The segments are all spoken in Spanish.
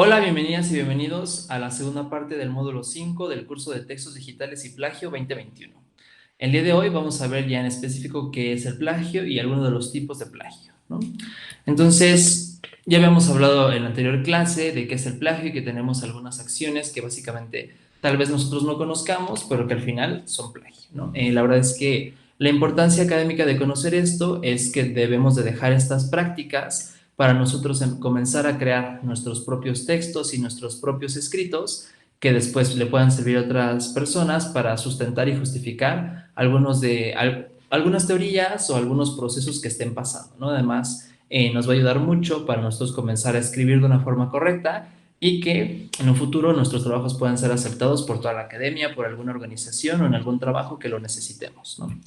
Hola, bienvenidas y bienvenidos a la segunda parte del módulo 5 del curso de Textos Digitales y Plagio 2021. El día de hoy vamos a ver ya en específico qué es el plagio y algunos de los tipos de plagio, ¿no? Entonces, ya habíamos hablado en la anterior clase de qué es el plagio y que tenemos algunas acciones que básicamente tal vez nosotros no conozcamos, pero que al final son plagio, ¿no? La verdad es que la importancia académica de conocer esto es que debemos de dejar estas prácticas para nosotros comenzar a crear nuestros propios textos y nuestros propios escritos que después le puedan servir a otras personas para sustentar y justificar algunas teorías o algunos procesos que estén pasando, ¿no? Además, nos va a ayudar mucho para nosotros comenzar a escribir de una forma correcta y que en un futuro nuestros trabajos puedan ser aceptados por toda la academia, por alguna organización o en algún trabajo que lo necesitemos, ¿no?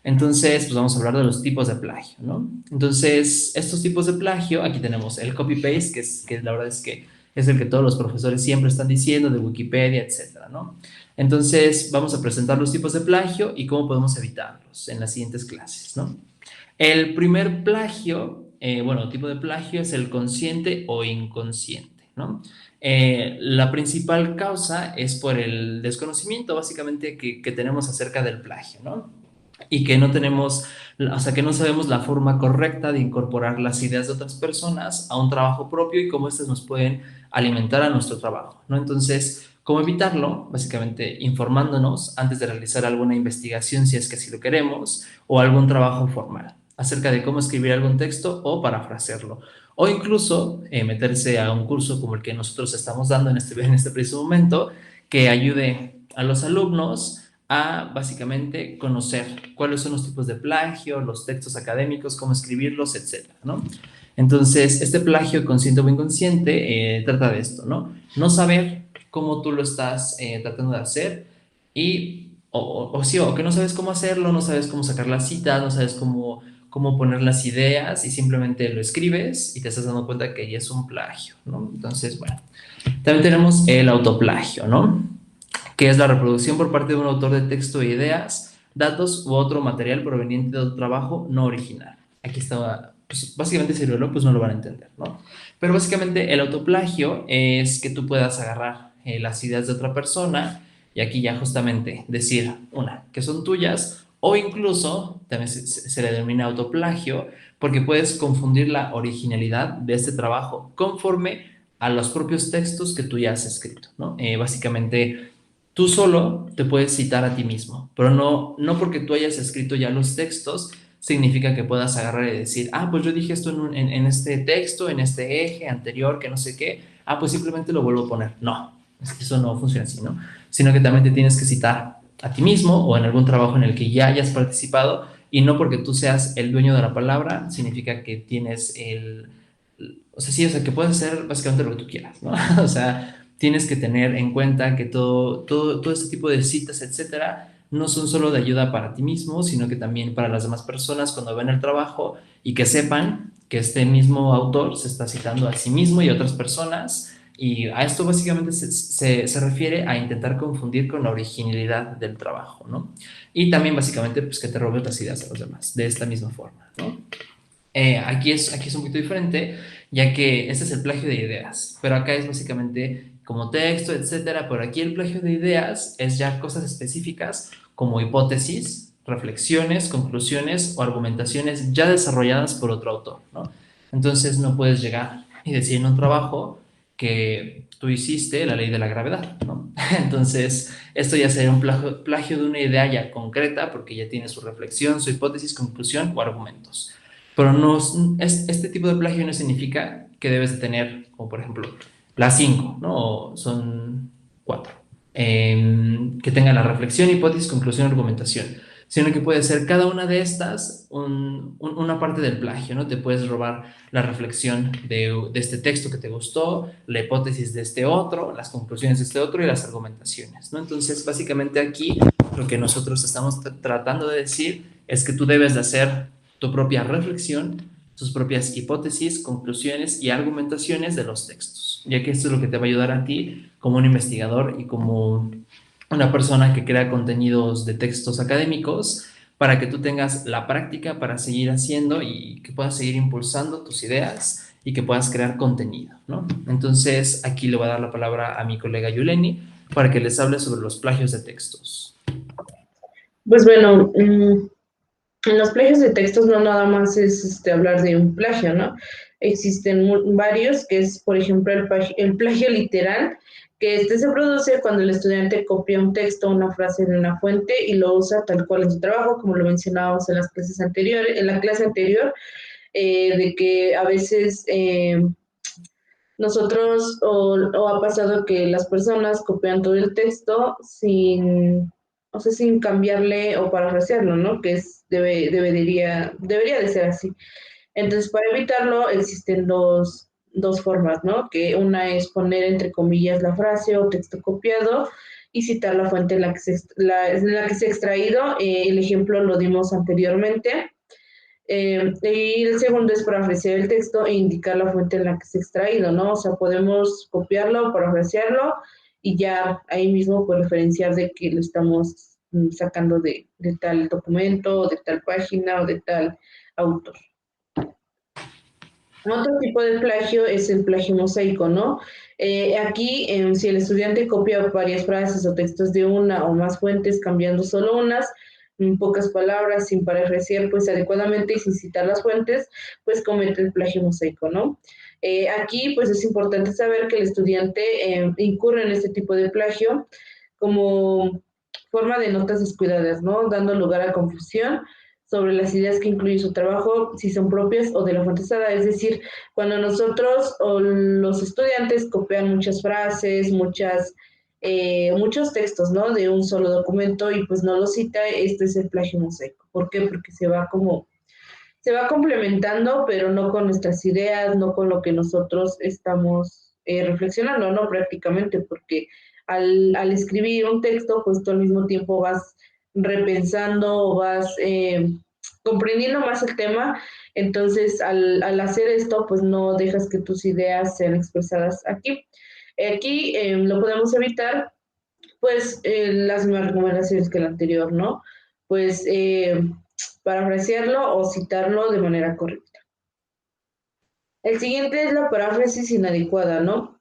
Entonces, pues vamos a hablar de los tipos de plagio, ¿no? Entonces, estos tipos de plagio, aquí tenemos el copy-paste, que la verdad es que es el que todos los profesores siempre están diciendo, de Wikipedia, etcétera, ¿no? Entonces, vamos a presentar los tipos de plagio y cómo podemos evitarlos en las siguientes clases, ¿no? El primer plagio, bueno, tipo de plagio es el consciente o inconsciente, ¿no? La principal causa es por el desconocimiento, básicamente, que tenemos acerca del plagio, ¿no? Y que no tenemos, o sea, que no sabemos la forma correcta de incorporar las ideas de otras personas a un trabajo propio y cómo estas nos pueden alimentar a nuestro trabajo, ¿no? Entonces, ¿cómo evitarlo? Básicamente informándonos antes de realizar alguna investigación, si es que así lo queremos, o algún trabajo formal acerca de cómo escribir algún texto o parafrasearlo. O incluso meterse a un curso como el que nosotros estamos dando en este preciso momento, que ayude a los alumnos a básicamente conocer cuáles son los tipos de plagio, los textos académicos, cómo escribirlos, etcétera, ¿no? Entonces, este plagio consciente o inconsciente trata de esto, ¿no? No saber cómo tú lo estás tratando de hacer y, o sí, o que no sabes cómo hacerlo, no sabes cómo sacar las citas, no sabes cómo poner las ideas y simplemente lo escribes y te estás dando cuenta que ya es un plagio, ¿no? Entonces, bueno, también tenemos el autoplagio, ¿no? Que es la reproducción por parte de un autor de texto e ideas, datos u otro material proveniente de otro trabajo no original. Aquí está, pues, básicamente si pues no lo van a entender, ¿no? Pero básicamente el autoplagio es que tú puedas agarrar las ideas de otra persona y aquí ya justamente decir, una, que son tuyas, o incluso también se le denomina autoplagio porque puedes confundir la originalidad de este trabajo conforme a los propios textos que tú ya has escrito, ¿no? Básicamente tú solo te puedes citar a ti mismo, pero no porque tú hayas escrito ya los textos significa que puedas agarrar y decir, ah, pues yo dije esto en este texto, en este eje anterior, que no sé qué, ah, pues simplemente lo vuelvo a poner. No, es que eso no funciona así, ¿no? Sino que también te tienes que citar a ti mismo o en algún trabajo en el que ya hayas participado y no porque tú seas el dueño de la palabra significa que tienes o sea, sí, o sea, que puedes hacer básicamente lo que tú quieras, ¿no? O sea, tienes que tener en cuenta que todo este tipo de citas, etcétera, no son solo de ayuda para ti mismo, sino que también para las demás personas cuando ven el trabajo y que sepan que este mismo autor se está citando a sí mismo y a otras personas. Y a esto básicamente se refiere a intentar confundir con la originalidad del trabajo, ¿no? Y también básicamente pues que te robes las ideas a los demás, de esta misma forma, ¿no? Aquí es un poquito diferente, ya que este es el plagio de ideas, pero acá es básicamente como texto, etcétera. Pero aquí el plagio de ideas es ya cosas específicas como hipótesis, reflexiones, conclusiones o argumentaciones ya desarrolladas por otro autor, ¿no? Entonces no puedes llegar y decir en un trabajo que tú hiciste la ley de la gravedad, ¿no? Entonces, esto ya sería un plagio de una idea ya concreta porque ya tiene su reflexión, su hipótesis, conclusión o argumentos. Pero no, este tipo de plagio no significa que debes de tener, como por ejemplo, las cinco, ¿no? O son cuatro. Que tenga la reflexión, hipótesis, conclusión, argumentación. Sino que puede ser cada una de estas una parte del plagio, ¿no? Te puedes robar la reflexión de este texto que te gustó, la hipótesis de este otro, las conclusiones de este otro y las argumentaciones, ¿no? Entonces, básicamente aquí lo que nosotros estamos tratando de decir es que tú debes de hacer tu propia reflexión, tus propias hipótesis, conclusiones y argumentaciones de los textos, ya que esto es lo que te va a ayudar a ti como un investigador y como una persona que crea contenidos de textos académicos para que tú tengas la práctica para seguir haciendo y que puedas seguir impulsando tus ideas y que puedas crear contenido, ¿no? Entonces, aquí le voy a dar la palabra a mi colega Yuleni para que les hable sobre los plagios de textos. Pues bueno, en los plagios de textos no nada más es hablar de un plagio, ¿no? Existen varios, que es, por ejemplo, el plagio literal, que este se produce cuando el estudiante copia un texto o una frase de una fuente y lo usa tal cual en su trabajo, como lo mencionábamos en las clases anteriores, en la clase anterior, de que a veces nosotros o ha pasado que las personas copian todo el texto sin, o sea, sin cambiarle o parafrasearlo, ¿no? Que debería de ser así. Entonces, para evitarlo existen dos formas, ¿no? Que una es poner entre comillas la frase o texto copiado y citar la fuente en la que se ha extraído. El ejemplo lo dimos anteriormente. Y el segundo es parafrasear el texto e indicar la fuente en la que se ha extraído, ¿no? O sea, podemos copiarlo, parafrasearlo y ya ahí mismo por referenciar de que lo estamos sacando de tal documento, o de tal página o de tal autor. Otro tipo de plagio es el plagio mosaico, ¿no? Aquí, si el estudiante copia varias frases o textos de una o más fuentes, cambiando solo unas, en pocas palabras, sin parafrasear pues adecuadamente y sin citar las fuentes, pues comete el plagio mosaico, ¿no? Aquí, pues es importante saber que el estudiante incurre en este tipo de plagio como forma de notas descuidadas, ¿no? Dando lugar a confusión sobre las ideas que incluye su trabajo, si son propias o de la fuente usada. Es decir, cuando nosotros o los estudiantes copian muchas frases, muchos textos, ¿no? De un solo documento y pues no lo cita, este es el plagio mosaico. ¿Por qué? Porque se va complementando, pero no con nuestras ideas, no con lo que nosotros estamos reflexionando, ¿no? Prácticamente, porque al escribir un texto, pues tú al mismo tiempo vas repensando o vas comprendiendo más el tema, entonces al hacer esto, pues no dejas que tus ideas sean expresadas aquí. Aquí lo podemos evitar, pues las mismas recomendaciones que el anterior, ¿no? Pues parafrasearlo o citarlo de manera correcta. El siguiente es la paráfrasis inadecuada, ¿no?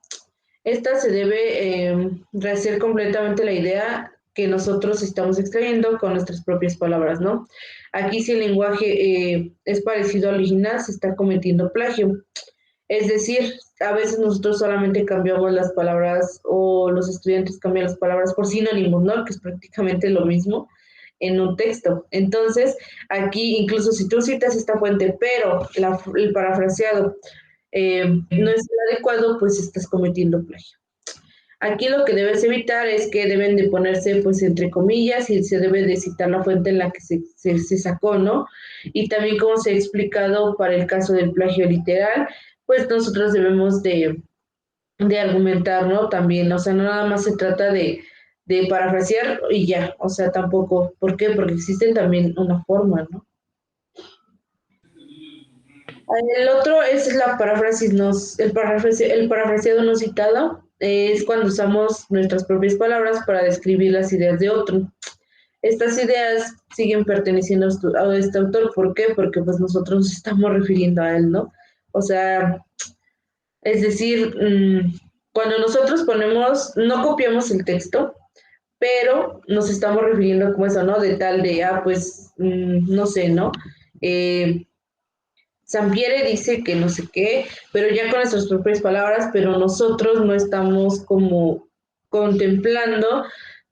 Esta se debe rehacer completamente la idea que nosotros estamos extrayendo con nuestras propias palabras, ¿no? Aquí si el lenguaje es parecido al original, se está cometiendo plagio. Es decir, a veces nosotros solamente cambiamos las palabras o los estudiantes cambian las palabras por sinónimos, ¿no? Que es prácticamente lo mismo en un texto. Entonces, aquí incluso si tú citas esta fuente, pero el parafraseado no es el adecuado, pues estás cometiendo plagio. Aquí lo que debes evitar es que deben de ponerse pues entre comillas y se debe de citar la fuente en la que se sacó, ¿no? Y también como se ha explicado para el caso del plagio literal, pues nosotros debemos de argumentar, ¿no? También, o sea, no nada más se trata de parafrasear y ya, o sea, tampoco, ¿por qué? Porque existen también una forma, ¿no? El otro es la paráfrasis, el parafraseado no citado, es cuando usamos nuestras propias palabras para describir las ideas de otro. Estas ideas siguen perteneciendo a este autor, ¿por qué? Porque pues nosotros nos estamos refiriendo a él, ¿no? O sea, es decir, cuando nosotros no copiamos el texto, pero nos estamos refiriendo como eso, ¿no? De tal de, pues, no sé, ¿no? Eh, Sampiere dice que no sé qué, pero ya con nuestras propias palabras, pero nosotros no estamos como contemplando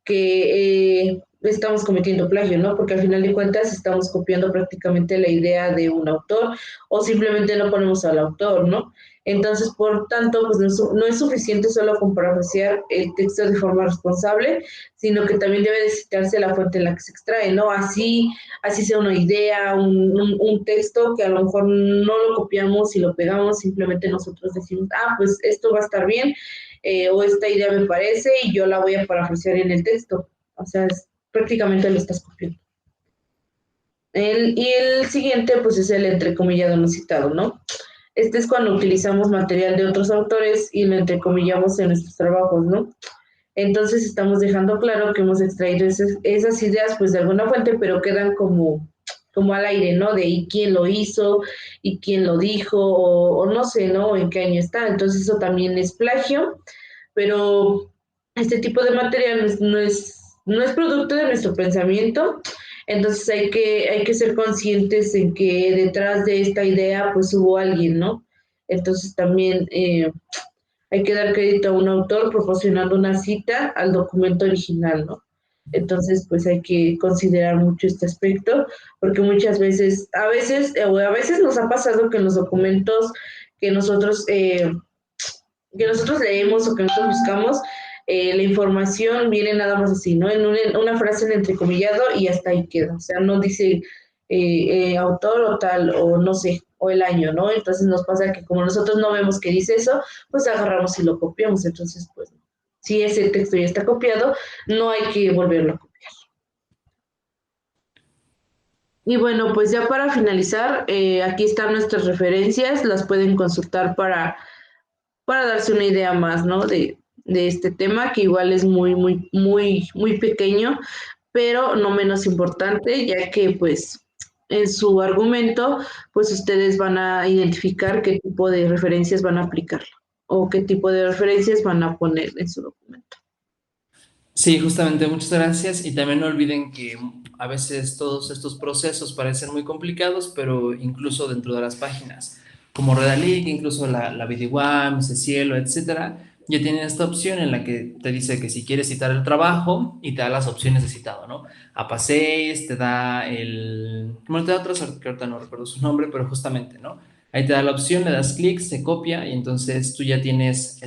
que estamos cometiendo plagio, ¿no? Porque al final de cuentas estamos copiando prácticamente la idea de un autor o simplemente no ponemos al autor, ¿no? Entonces, por tanto, pues no es suficiente solo con parafrasear el texto de forma responsable, sino que también debe de citarse la fuente en la que se extrae, ¿no? Así sea una idea, un texto que a lo mejor no lo copiamos y lo pegamos, simplemente nosotros decimos, pues esto va a estar bien, o esta idea me parece y yo la voy a parafrasear en el texto. O sea, prácticamente lo estás copiando. Y el siguiente, pues es el entrecomillado no citado, ¿no? Este es cuando utilizamos material de otros autores y lo entrecomillamos en nuestros trabajos, ¿no? Entonces estamos dejando claro que hemos extraído esas ideas pues de alguna fuente, pero quedan como como al aire, ¿no? De y quién lo hizo y quién lo dijo o no sé, ¿no? En qué año está. Entonces eso también es plagio, pero este tipo de material no es producto de nuestro pensamiento, entonces hay que ser conscientes en que detrás de esta idea pues hubo alguien, ¿no? Entonces también hay que dar crédito a un autor proporcionando una cita al documento original, ¿no? Entonces, pues hay que considerar mucho este aspecto, porque muchas veces, a veces nos ha pasado que en los documentos que nosotros, eh, que nosotros leemos o que nosotros buscamos, la información viene nada más así, ¿no? En una frase en entrecomillado y hasta ahí queda. O sea, no dice autor o tal, o no sé, o el año, ¿no? Entonces nos pasa que como nosotros no vemos que dice eso, pues agarramos y lo copiamos. Entonces, pues, si ese texto ya está copiado, no hay que volverlo a copiar. Y bueno, pues ya para finalizar, aquí están nuestras referencias, las pueden consultar para darse una idea más, ¿no? De este tema, que igual es muy pequeño, pero no menos importante, ya que pues en su argumento, pues ustedes van a identificar qué tipo de referencias van a aplicar o qué tipo de referencias van a poner en su documento. Sí, justamente, muchas gracias. Y también no olviden que a veces todos estos procesos parecen muy complicados, pero incluso dentro de las páginas como Redalic, incluso la VidiWam, Cielo, etcétera, ya tienen esta opción en la que te dice que si quieres citar el trabajo y te da las opciones de citado, ¿no? APA6, te da el... Bueno, te da otras que ahorita no recuerdo su nombre, pero justamente, ¿no? Ahí te da la opción, le das clic, se copia y entonces tú ya tienes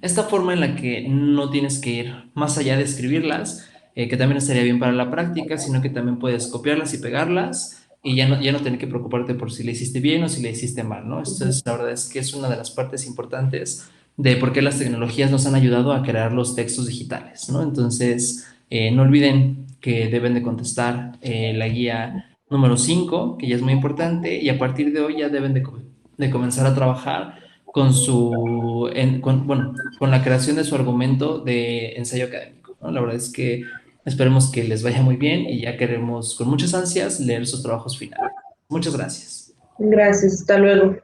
esta forma en la que no tienes que ir más allá de escribirlas, que también estaría bien para la práctica, sino que también puedes copiarlas y pegarlas y ya no tener que preocuparte por si le hiciste bien o si le hiciste mal, ¿no? Entonces, la verdad es que es una de las partes importantes de por qué las tecnologías nos han ayudado a crear los textos digitales, ¿no? Entonces, no olviden que deben de contestar la guía número 5, que ya es muy importante, y a partir de hoy ya deben de comenzar a trabajar bueno, con la creación de su argumento de ensayo académico, ¿no? La verdad es que esperemos que les vaya muy bien y ya queremos con muchas ansias leer sus trabajos finales. Muchas gracias. Gracias, hasta luego.